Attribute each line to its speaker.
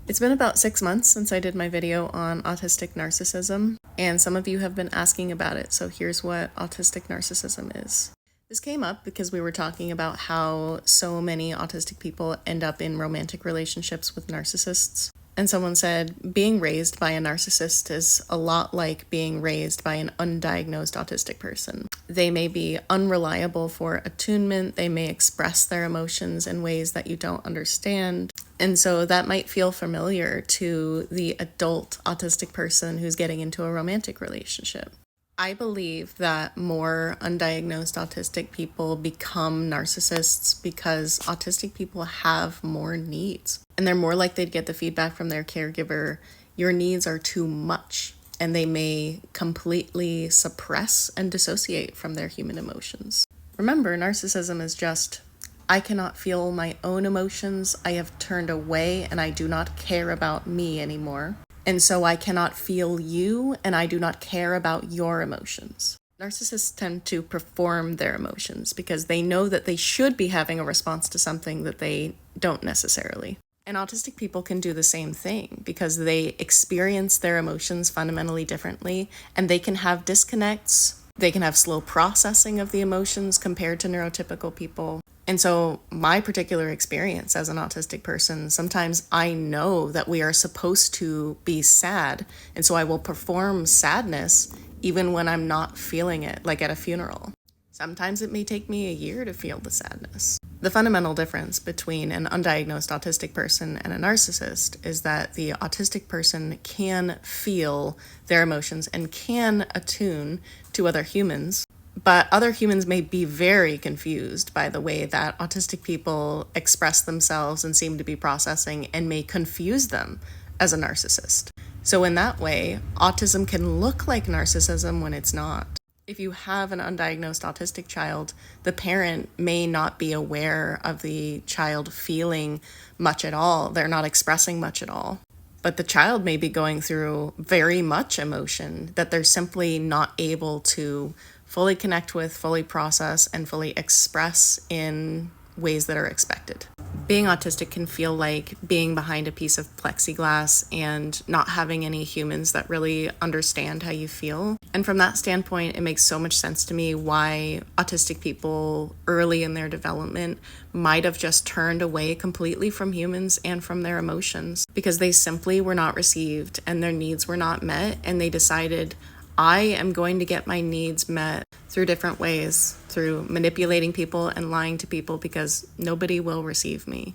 Speaker 1: It's been about 6 months since I did my video on autistic narcissism, and some of you have been asking about it, so here's what autistic narcissism is. This came up because we were talking about how so many autistic people end up in romantic relationships with narcissists. And someone said, being raised by a narcissist is a lot like being raised by an undiagnosed autistic person. They may be unreliable for attunement, they may express their emotions in ways that you don't understand. And so that might feel familiar to the adult autistic person who's getting into a romantic relationship. I believe that more undiagnosed autistic people become narcissists because autistic people have more needs. And they're more likely to get the feedback from their caregiver, your needs are too much. And they may completely suppress and dissociate from their human emotions. Remember, narcissism is just, I cannot feel my own emotions, I have turned away, and I do not care about me anymore. And so I cannot feel you, and I do not care about your emotions. Narcissists tend to perform their emotions because they know that they should be having a response to something that they don't necessarily. And autistic people can do the same thing because they experience their emotions fundamentally differently, and they can have disconnects. They can have slow processing of the emotions compared to neurotypical people. And so my particular experience as an autistic person, sometimes I know that we are supposed to be sad, and so I will perform sadness even when I'm not feeling it, like at a funeral. Sometimes it may take me a year to feel the sadness. The fundamental difference between an undiagnosed autistic person and a narcissist is that the autistic person can feel their emotions and can attune to other humans, but other humans may be very confused by the way that autistic people express themselves and seem to be processing and may confuse them as a narcissist. So in that way, autism can look like narcissism when it's not. If you have an undiagnosed autistic child, the parent may not be aware of the child feeling much at all. They're not expressing much at all. But the child may be going through very much emotion that they're simply not able to fully connect with, fully process, and fully express in ways that are expected. Being autistic can feel like being behind a piece of plexiglass and not having any humans that really understand how you feel. And from that standpoint, it makes so much sense to me why autistic people early in their development might have just turned away completely from humans and from their emotions because they simply were not received and their needs were not met, and they decided, I am going to get my needs met through different ways, through manipulating people and lying to people because nobody will receive me.